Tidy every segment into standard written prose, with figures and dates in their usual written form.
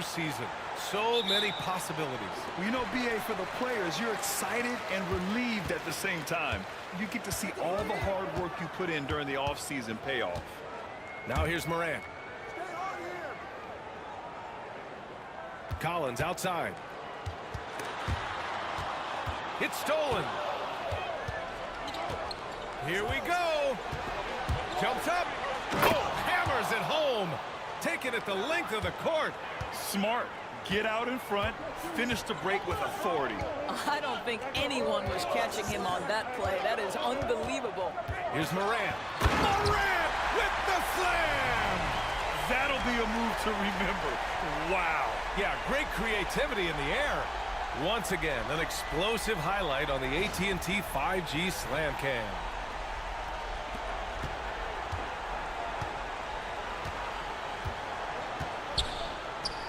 season. So many possibilities. Well, you know, BA, for the players, you're excited and relieved at the same time. You get to see all the hard work you put in during the offseason pay off. Now here's Morant. Collins outside. It's stolen. Here we go. Jumps up. Oh, hammers it home. Taking it the length of the court. Smart. Get out in front. Finish the break with authority. I don't think anyone was catching him on that play. That is unbelievable. Here's Morant. Morant with the slam. That'll be a move to remember. Wow. Yeah, great creativity in the air. Once again, an explosive highlight on the AT&T 5G Slam Cam.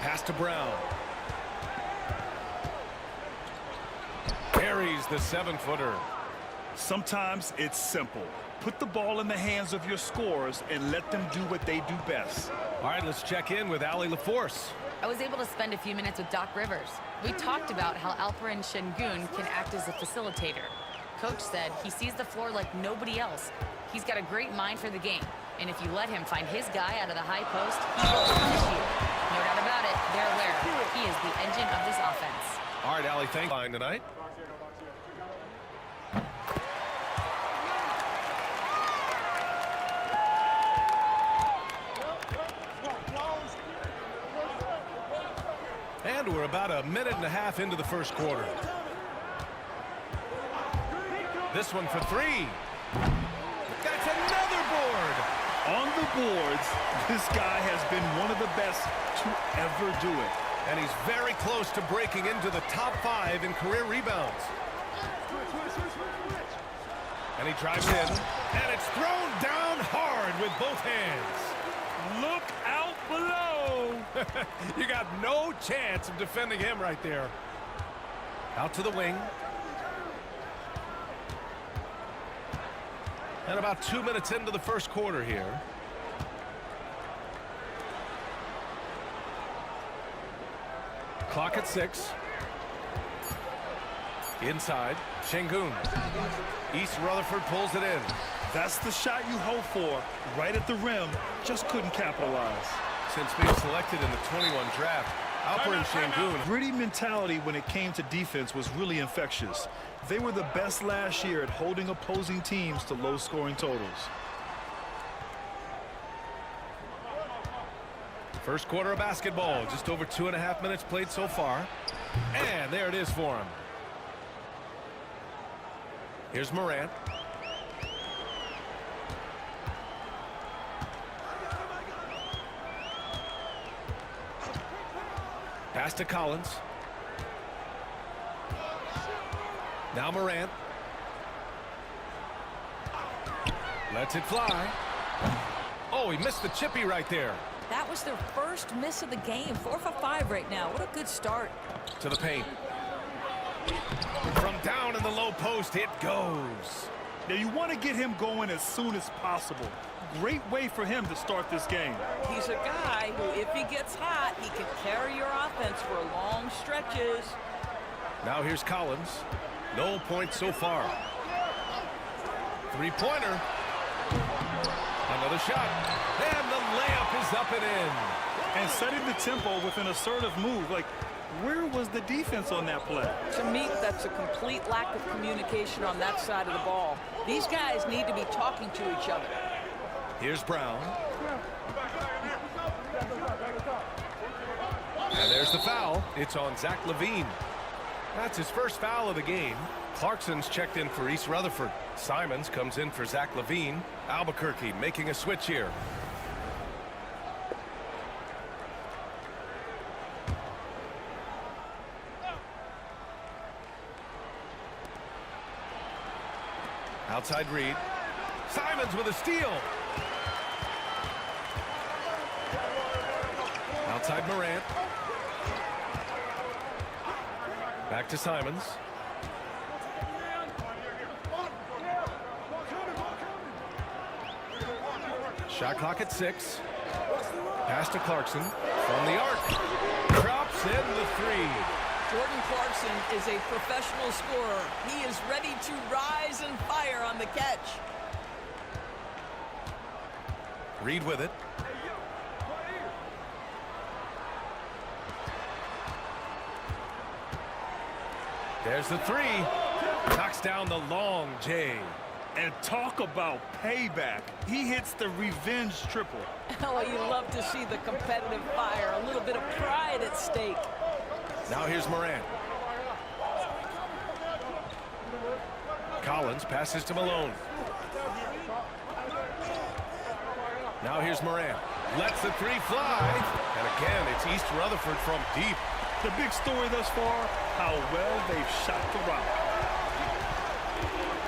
Pass to Brown. Carries the 7-footer. Sometimes it's simple. Put the ball in the hands of your scorers and let them do what they do best. All right, let's check in with Allie LaForce. I was able to spend a few minutes with Doc Rivers. We talked about how Alperen Şengün can act as a facilitator. Coach said he sees the floor like nobody else. He's got a great mind for the game. And if you let him find his guy out of the high post, he will punish you. No doubt about it, they're aware. He is the engine of this offense. All right, Allie, thank you tonight. And we're about a minute and a half into the first quarter. This one for three. That's another board. On the boards, this guy has been one of the best to ever do it. And he's very close to breaking into the top 5 in career rebounds. And he drives in. And it's thrown down hard with both hands. Look out below. You got no chance of defending him right there. Out to the wing. And about 2 minutes into the first quarter here. Clock at 6. Inside, Şengün. East Rutherford pulls it in. That's the shot you hope for. Right at the rim, just couldn't capitalize. Since being selected in the 21 draft, Alperen Şengün. Gritty mentality when it came to defense was really infectious. They were the best last year at holding opposing teams to low-scoring totals. First quarter of basketball, just over 2.5 minutes played so far. And there it is for him. Here's Morant. Pass to Collins. Now Morant. Lets it fly. Oh, he missed the chippy right there. That was their first miss of the game. 4 for 5 right now. What a good start. To the paint. From down in the low post, it goes. Now you want to get him going as soon as possible. Great way for him to start this game. He's a guy who, if he gets hot, he can carry your offense for long stretches. Now here's Collins. No points so far. Three-pointer. Another shot. And the layup is up and in. And setting the tempo with an assertive move. Like, where was the defense on that play? To me, that's a complete lack of communication on that side of the ball. These guys need to be talking to each other. Here's Brown. And there's the foul. It's on Zach LaVine. That's his first foul of the game. Clarkson's checked in for East Rutherford. Simons comes in for Zach LaVine. Albuquerque making a switch here. Outside Reed. Simons with a steal. Outside Morant. Back to Simons. Shot clock at 6. Pass to Clarkson from the arc. in the three. Jordan Clarkson is a professional scorer. He is ready to rise and fire on the catch. Reed with it. There's the three. Knocks down the long J. And talk about payback. He hits the revenge triple. Oh, you love to see the competitive fire. A little bit of pride at stake. Now here's Morant. Collins passes to Malone. Now here's Morant. Lets the three fly. And again, it's East Rutherford from deep. The big story thus far, how well they've shot the rock.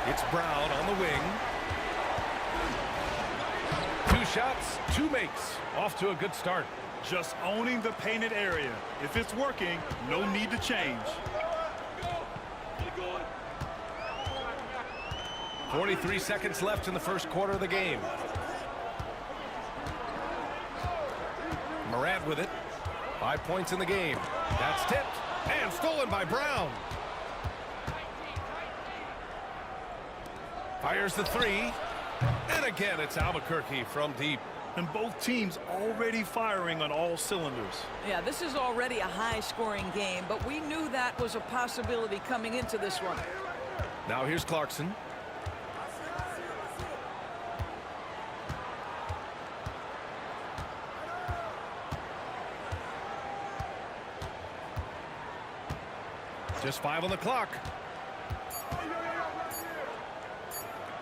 It's Brown on the wing. 2 shots, 2 makes. Off to a good start. Just owning the painted area. If it's working, no need to change. 43 seconds left in the first quarter of the game. Morant with it. 5 points in the game. That's tipped and stolen by Brown. Fires the three. And again, it's Albuquerque from deep. And both teams already firing on all cylinders. Yeah, this is already a high-scoring game, but we knew that was a possibility coming into this one. Now here's Clarkson. Just 5 on the clock.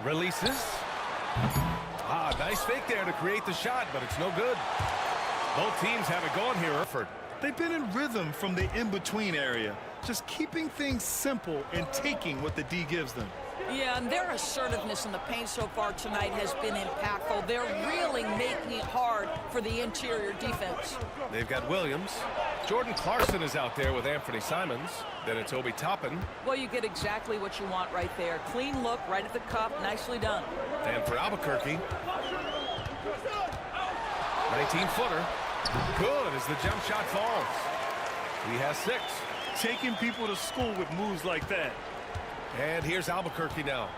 Releases. Nice fake there to create the shot, but it's no good. Both teams have it going here, Erford. They've been in rhythm from the in-between area, just keeping things simple and taking what the D gives them. Yeah, and their assertiveness in the paint so far tonight has been impactful. They're really making it hard for the interior defense. They've got Williams. Jordan Clarkson is out there with Anthony Simons. Then it's Obi Toppin. Well, you get exactly what you want right there. Clean look, right at the cup, nicely done. And for Albuquerque, 19-footer. Good as the jump shot falls. He has 6. Taking people to school with moves like that. And here's Albuquerque now.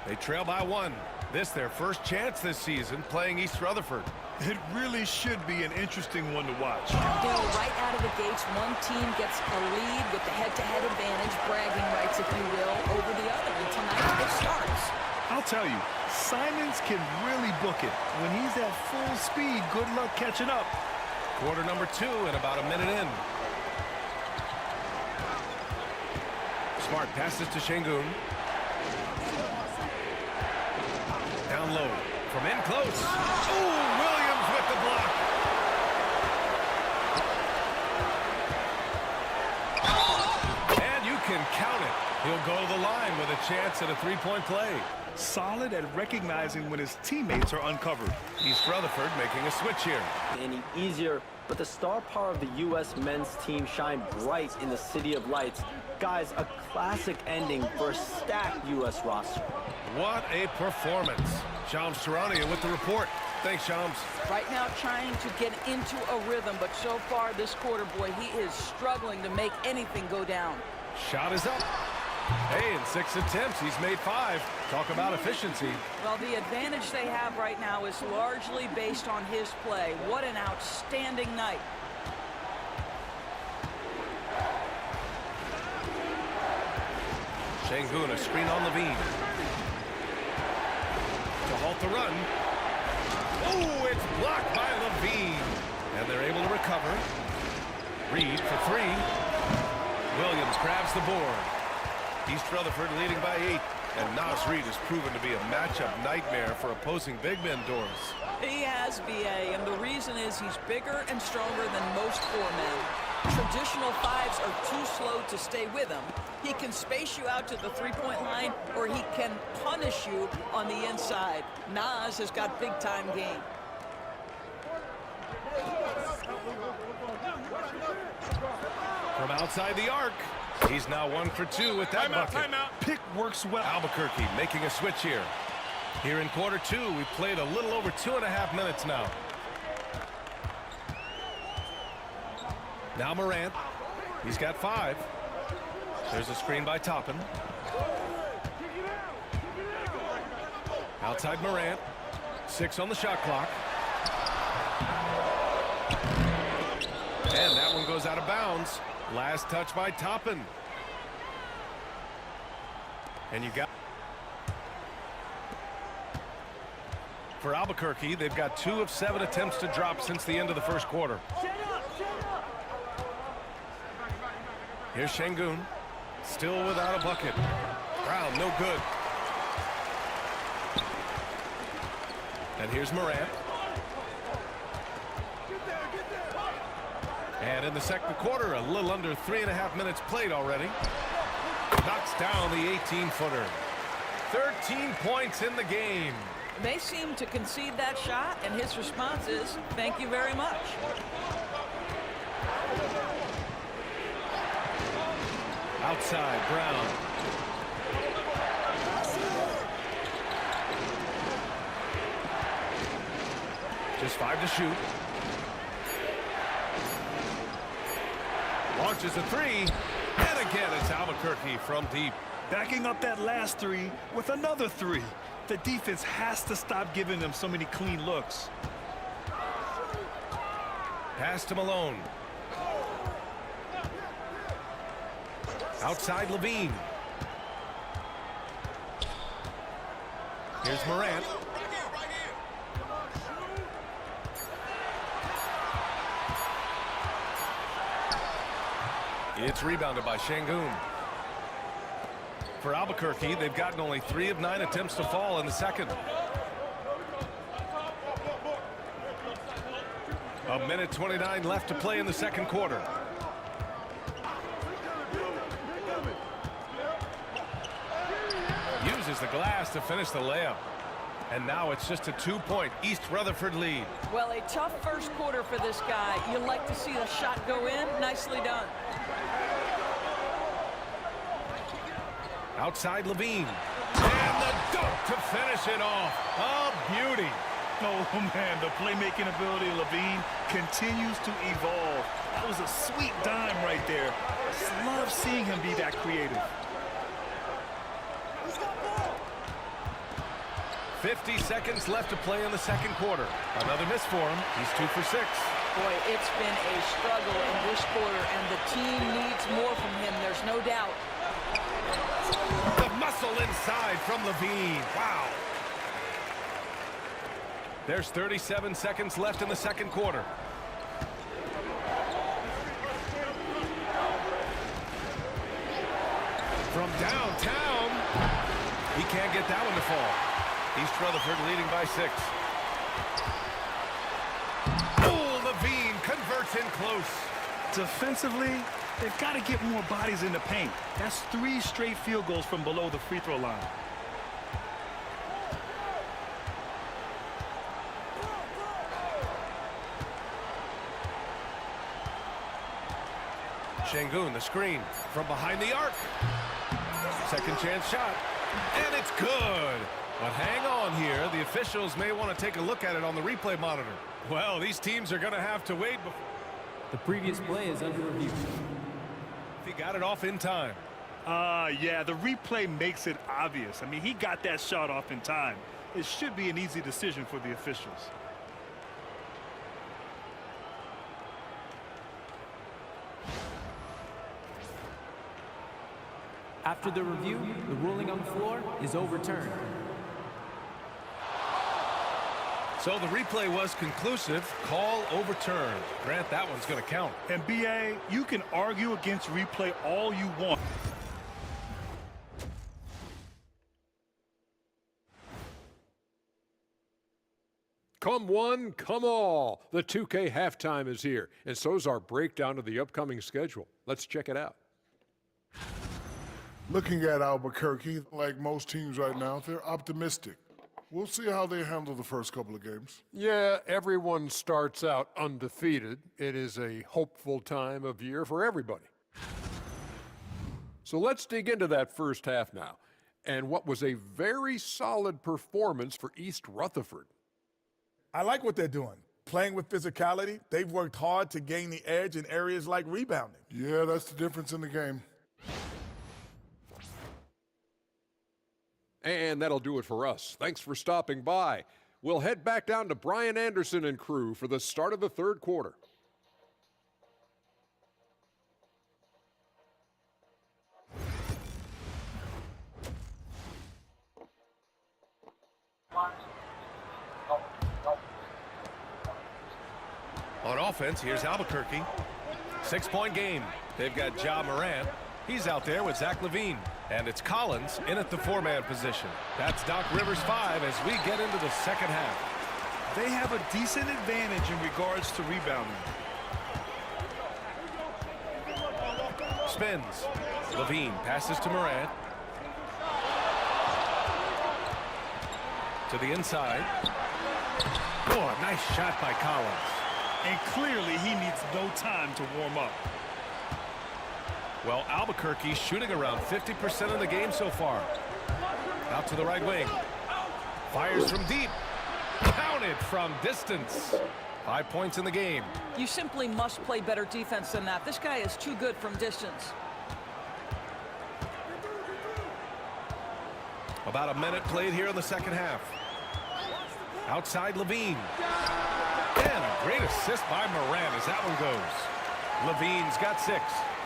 They trail by 1. This their first chance this season playing East Rutherford. It really should be an interesting one to watch. Bill, right out of the gates, one team gets a lead with the head-to-head advantage, bragging rights, if you will, over the other. And tonight it starts. I'll tell you, Simons can really book it. When he's at full speed, good luck catching up. Quarter number 2 and about a minute in. Smart passes to Şengün. Down low. From in close. Oh, Williams with the block. And you can count it. He'll go to the line with a chance at a 3-point play. Solid at recognizing when his teammates are uncovered. East Rutherford making a switch here. Any easier, but the star power of the U.S. men's team shined bright in the City of Lights. Guys, a classic ending for a stacked U.S. roster. What a performance. Shams Charania with the report. Thanks, Shams. Right now trying to get into a rhythm, but so far this quarter, boy, he is struggling to make anything go down. Shot is up. Hey, in 6 attempts, he's made 5. Talk about efficiency. Well, the advantage they have right now is largely based on his play. What an outstanding night. Şengün, a screen on Levine. To halt the run. Oh, it's blocked by Levine. And they're able to recover. Reed for 3. Williams grabs the board. East Rutherford leading by 8. And Naz Reid has proven to be a matchup nightmare for opposing big men, Doris. He has, B.A., and the reason is he's bigger and stronger than most 4 men. Traditional 5s are too slow to stay with him. He can space you out to the 3-point line, or he can punish you on the inside. Naz has got big-time game. From outside the arc, he's now 1 for 2 with that bucket. Timeout. Pick works well. Albuquerque making a switch here. Here in quarter 2, we've played a little over 2.5 minutes now. Now Morant. He's got 5. There's a screen by Toppin. Outside Morant. 6 on the shot clock. And that one goes out of bounds. Last touch by Toppin. And you got... For Albuquerque, they've got 2 of 7 attempts to drop since the end of the first quarter. Here's Şengün. Still without a bucket. Brown, no good. And here's Morant. And in the second quarter, a little under 3.5 minutes played already. Knocks down the 18-footer. 13 points in the game. They seem to concede that shot, and his response is, thank you very much. Outside, Brown. Just 5 to shoot. Launches a 3. And again, it's Albuquerque from deep. Backing up that last 3 with another 3. The defense has to stop giving them so many clean looks. Pass to Malone. Outside Levine. Here's Morant. It's rebounded by Şengün. For Albuquerque, they've gotten only 3 of 9 attempts to fall in the second. A minute 29 left to play in the second quarter. Uses the glass to finish the layup. And now it's just a 2-point East Rutherford lead. Well, a tough first quarter for this guy. You like to see the shot go in. Nicely done. Outside Levine. And the dunk to finish it off. A beauty. Oh, man, the playmaking ability of Levine continues to evolve. That was a sweet dime right there. Just love seeing him be that creative. 50 seconds left to play in the second quarter. Another miss for him. He's 2 for 6. Boy, it's been a struggle in this quarter, and the team needs more from him. There's no doubt. The muscle inside from Levine. Wow. There's 37 seconds left in the second quarter. From downtown. He can't get that one to fall. East Rutherford leading by 6. Oh, Levine converts in close. Defensively, they've got to get more bodies in the paint. That's 3 straight field goals from below the free throw line. Şengün, the screen from behind the arc. Second chance shot. And it's good. But hang on here. The officials may want to take a look at it on the replay monitor. Well, these teams are going to have to wait. The previous play is under review. He got it off in time. Yeah, the replay makes it obvious. I mean, he got that shot off in time. It should be an easy decision for the officials. After the review, the ruling on the floor is overturned. So the replay was conclusive. Call overturned. Grant, that one's going to count. And BA, you can argue against replay all you want. Come one, come all. The 2K halftime is here, and so's our breakdown of the upcoming schedule. Let's check it out. Looking at Albuquerque, like most teams right now, they're optimistic. We'll see how they handle the first couple of games. Yeah, everyone starts out undefeated. It is a hopeful time of year for everybody. So let's dig into that first half now, and what was a very solid performance for East Rutherford. I like what they're doing. playing with physicality. They've worked hard to gain the edge in areas like rebounding. Yeah, that's the difference in the game. And that'll do it for us. Thanks for stopping by. We'll head back down to Brian Anderson and crew for the start of the third quarter. On offense, here's Albuquerque. 6-point game. They've got Ja Morant. He's out there with Zach LaVine. And it's Collins in at the 4-man position. That's Doc Rivers' 5 as we get into the second half. They have a decent advantage in regards to rebounding. Spins. LaVine passes to Morant. To the inside. Oh, a nice shot by Collins. And clearly he needs no time to warm up. Well, Albuquerque's shooting around 50% of the game so far. Out to the right wing. Fires from deep. Counted from distance. 5 points in the game. You simply must play better defense than that. This guy is too good from distance. About a minute played here in the second half. Outside LaVine. And a great assist by Morant as that one goes. LaVine's got 6.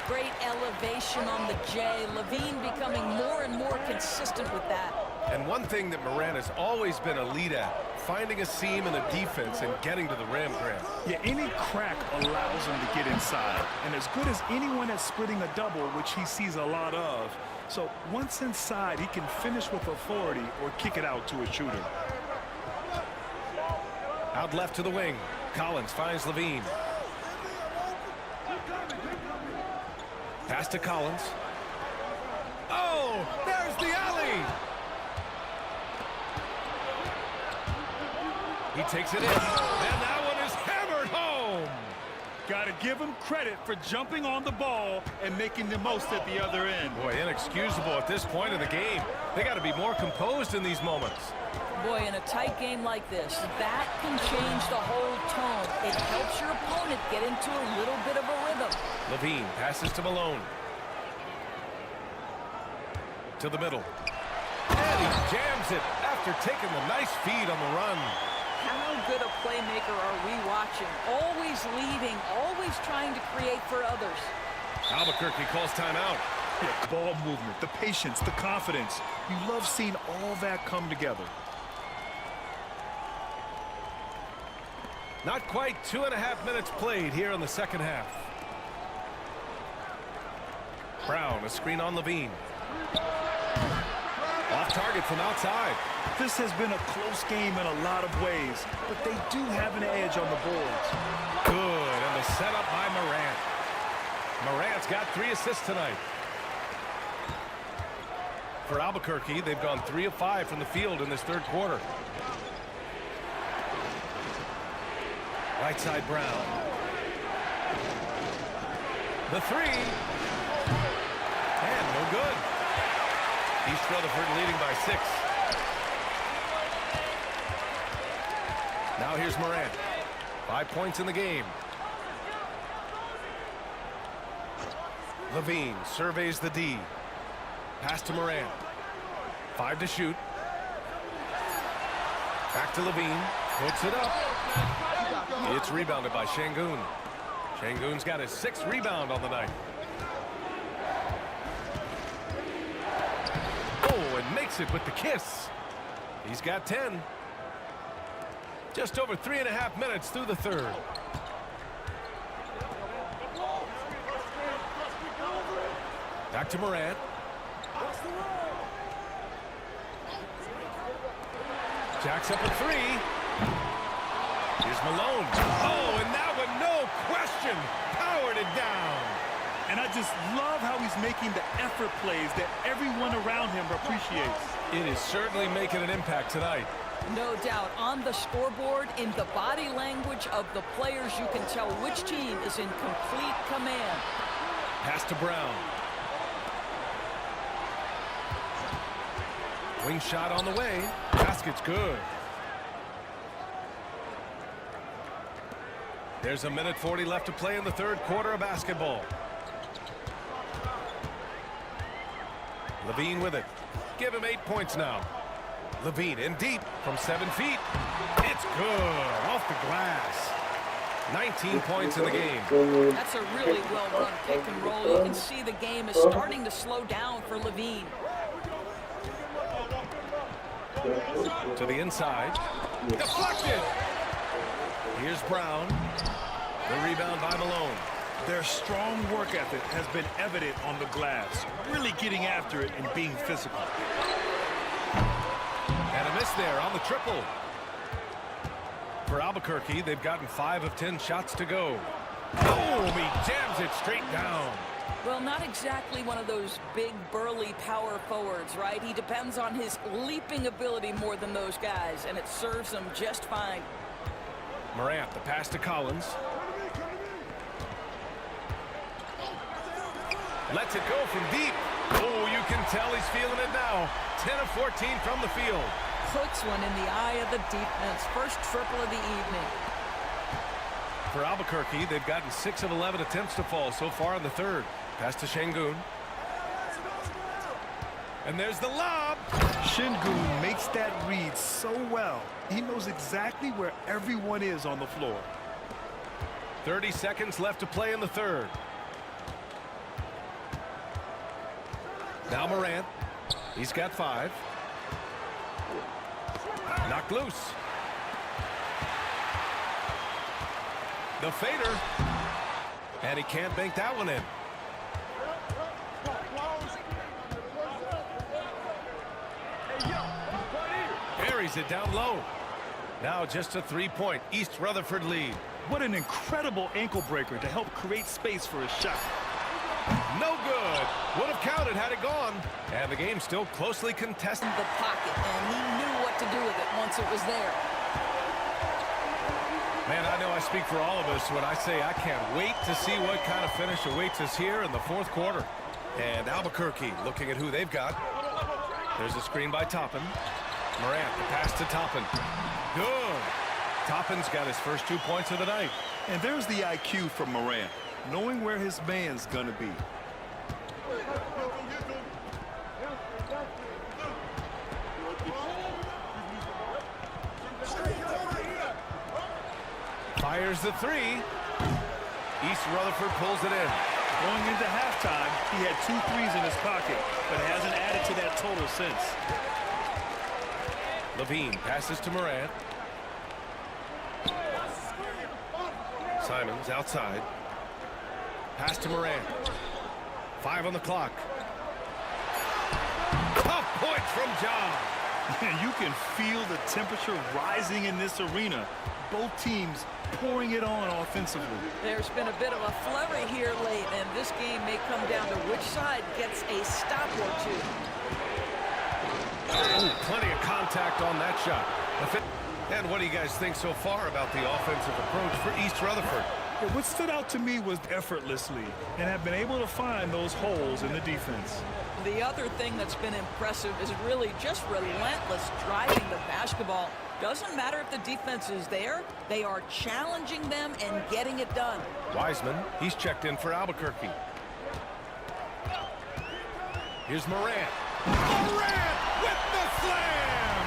Great elevation on the J. LaVine becoming more and more consistent with that. And one thing that Morant has always been elite at, finding a seam in the defense and getting to the rim, Grant. Yeah, any crack allows him to get inside. And as good as anyone at splitting a double, which he sees a lot of. So once inside, he can finish with authority or kick it out to a shooter. Out left to the wing. Collins finds LaVine. Pass to Collins. Oh, there's the alley. He takes it in, and that one is hammered home. Got to give him credit for jumping on the ball and making the most at the other end. Boy, inexcusable at this point of the game. They got to be more composed in these moments. Boy, in a tight game like this, that can change the whole tone. It helps your opponent get into a little bit of a rhythm. LaVine passes to Malone. To the middle. And he jams it after taking the nice feed on the run. How good a playmaker are we watching? Always leading, always trying to create for others. Albuquerque calls timeout. Yeah, ball movement, the patience, the confidence. You love seeing all that come together. Not quite 2.5 minutes played here in the second half. Brown, a screen on LaVine. Off target from outside. This has been a close game in a lot of ways, but they do have an edge on the boards. Good, and the setup by Morant. Morant's got 3 assists tonight. For Albuquerque, they've gone 3 of 5 from the field in this third quarter. Right side, Brown. The 3. And no good. East Rutherford leading by 6. Now here's Morant. 5 points in the game. LaVine surveys the D. Pass to Morant. 5 to shoot. Back to LaVine. Puts it up. It's rebounded by Şengün. Şengün's got his 6th rebound on the night. Oh, and makes it with the kiss. He's got 10. Just over 3.5 minutes through the third. Back to Morant. Jacks up a 3. Here's Malone. Oh, and that one, no question, powered it down. And I just love how he's making the effort plays that everyone around him appreciates. It is certainly making an impact tonight. No doubt. On the scoreboard, in the body language of the players, you can tell which team is in complete command. Pass to Brown. Wing shot on the way. Basket's good. There's a minute 40 left to play in the third quarter of basketball. Levine with it. Give him 8 points now. Levine in deep from 7 feet. It's good off the glass. 19 points in the game. That's a really well-run pick and roll. You can see the game is starting to slow down for Levine. To the inside. Deflected. Here's Brown. The rebound by Malone. Their strong work ethic has been evident on the glass, really getting after it and being physical. And a miss there on the triple. For Albuquerque, they've gotten 5 of 10 shots to go. Boom! He jams it straight down. Well, not exactly one of those big, burly power forwards, right? He depends on his leaping ability more than those guys, and it serves him just fine. Morant, the pass to Collins. Lets it go from deep. Oh, you can tell he's feeling it now. 10 of 14 from the field. Puts one in the eye of the defense. First triple of the evening. For Albuquerque, they've gotten 6 of 11 attempts to fall so far in the third. Pass to Şengün. And there's the lob. Şengün makes that read so well. He knows exactly where everyone is on the floor. 30 seconds left to play in the third. Now Morant. He's got 5. Knocked loose. The fader. And he can't bank that one in. Buries it down low. Now just a 3-point East Rutherford lead. What an incredible ankle breaker to help create space for a shot. No good. Would have counted had it gone. And the game's still closely contested. The pocket, and he knew what to do with it once it was there. Man, I know I speak for all of us when I say I can't wait to see what kind of finish awaits us here in the fourth quarter. And Albuquerque looking at who they've got. There's a screen by Toppin. Morant, the pass to Toppin. Good. Toppin's got his first 2 points of the night. And there's the IQ from Morant, knowing where his man's gonna be. Fires the 3. East Rutherford pulls it in. Going into halftime, he had 2 threes in his pocket, but hasn't added to that total since. Levine passes to Morant. Simons outside. Pass to Morant. 5 on the clock. Tough point from John. You can feel the temperature rising in this arena. Both teams pouring it on offensively. There's been a bit of a flurry here late, and this game may come down to which side gets a stop or two. Ooh, plenty of contact on that shot. And what do you guys think so far about the offensive approach for East Rutherford? But what stood out to me was effortlessly, and have been able to find those holes in the defense. The other thing that's been impressive is really just relentless driving the basketball. Doesn't matter if the defense is there, they are challenging them and getting it done. Wiseman, he's checked in for Albuquerque. Here's Morant. Morant with the slam!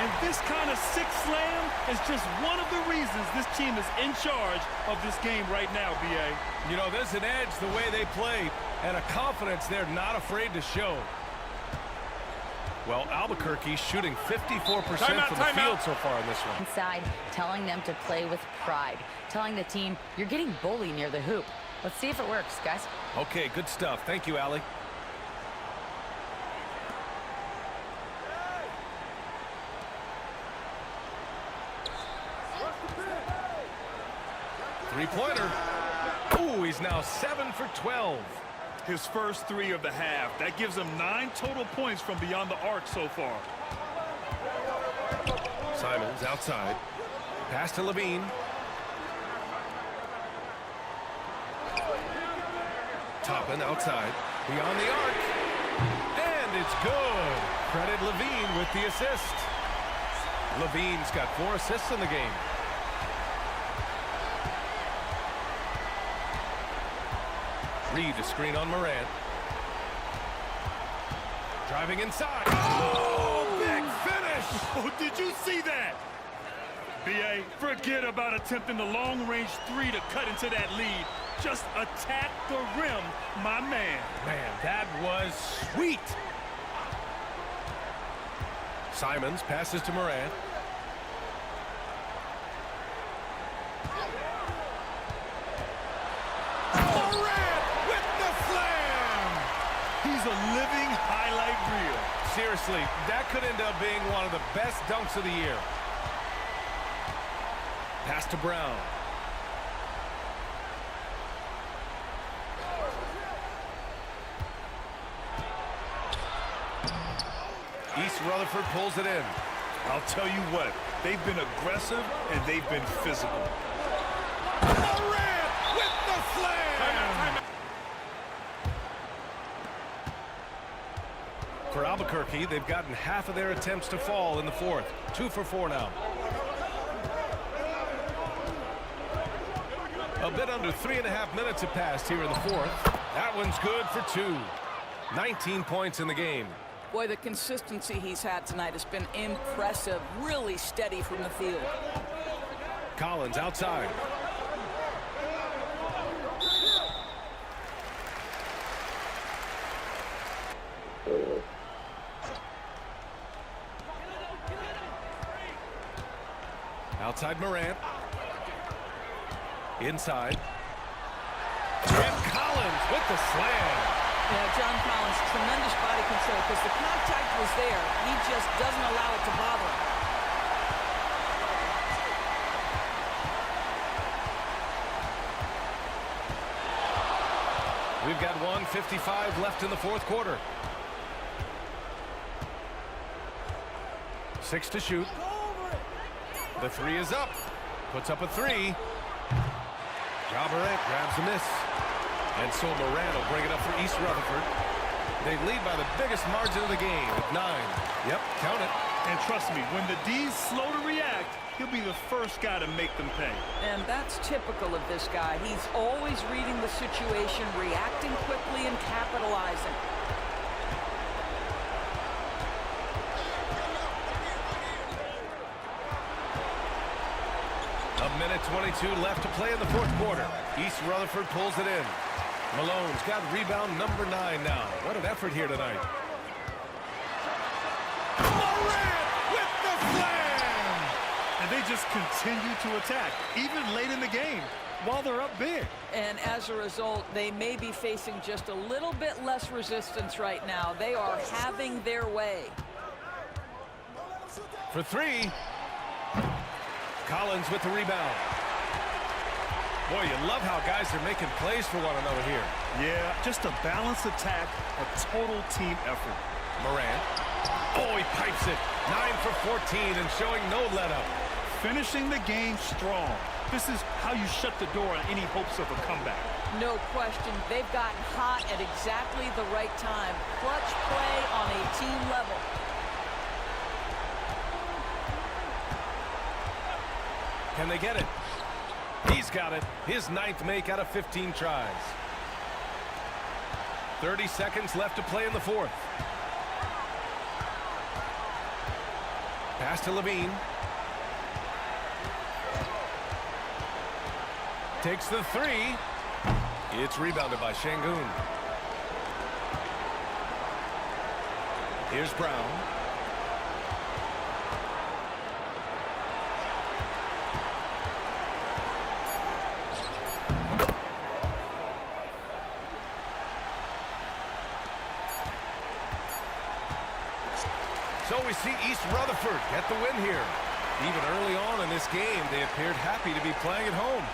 And this kind of sick slam is just one of the reasons this team is in charge of this game right now, B.A. You know, there's an edge the way they play and a confidence they're not afraid to show. Well, Albuquerque's shooting 54% from the field so far in this one. Inside, telling them to play with pride, telling the team, you're getting bullied near the hoop. Let's see if it works, guys. Okay, good stuff. Thank you, Allie. Three-pointer. Ooh, he's now 7 for 12. His first 3 of the half. That gives him 9 total points from beyond the arc so far. Simons outside. Pass to Levine. Toppin outside. Beyond the arc. And it's good. Credit Levine with the assist. Levine's got 4 assists in the game. Reed to screen on Morant. Driving inside. Oh, big finish! Oh, did you see that? B.A., forget about attempting the long-range three to cut into that lead. Just attack the rim, my man. Man, that was sweet. Simons passes to Morant. Morant with the slam! He's a living highlight reel. Seriously, that could end up being one of the best dunks of the year. Pass to Brown. East Rutherford pulls it in. I'll tell you what, they've been aggressive and they've been physical. Morant with the slam! For Albuquerque, they've gotten half of their attempts to fall in the fourth. 2 for 4 now. A bit under 3.5 minutes have passed here in the fourth. That one's good for 2. 19 points in the game. Boy, the consistency he's had tonight has been impressive. Really steady from the field. Collins outside. Outside Morant. Inside. And Collins with the slam. Yeah, John Collins, tremendous body control because the contact was there. He just doesn't allow it to bother him. We've got 1:55 left in the fourth quarter. 6 to shoot. The three is up. Puts up a three. Ja Morant grabs the miss. And so Morant will bring it up for East Rutherford. They lead by the biggest margin of the game at 9. Yep, count it. And trust me, when the D's slow to react, he'll be the first guy to make them pay. And that's typical of this guy. He's always reading the situation, reacting quickly, and capitalizing. A minute 22 left to play in the fourth quarter. East Rutherford pulls it in. Malone's got rebound number 9 now. What an effort here tonight. Morant with the slam! And they just continue to attack, even late in the game, while they're up big. And as a result, they may be facing just a little bit less resistance right now. They are having their way. For 3. Collins with the rebound. Boy, you love how guys are making plays for one another here. Yeah, just a balanced attack, a total team effort. Morant. Oh, he pipes it. 9 for 14 and showing no let-up. Finishing the game strong. This is how you shut the door on any hopes of a comeback. No question. They've gotten hot at exactly the right time. Clutch play on a team level. Can they get it? He's got it. His 9th make out of 15 tries. 30 seconds left to play in the fourth. Pass to Levine. Takes the 3. It's rebounded by Şengün. Here's Brown. So we see East Rutherford get the win here. Even early on in this game, they appeared happy to be playing at home.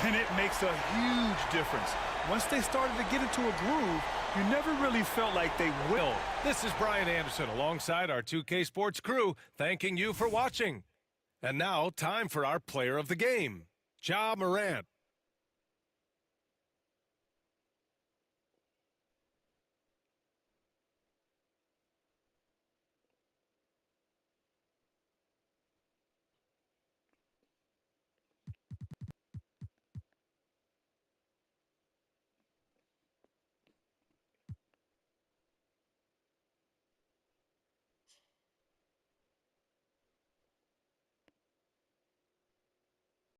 And it makes a huge difference. Once they started to get into a groove, you never really felt like they will. This is Brian Anderson alongside our 2K Sports crew, thanking you for watching. And now, time for our player of the game, Ja Morant.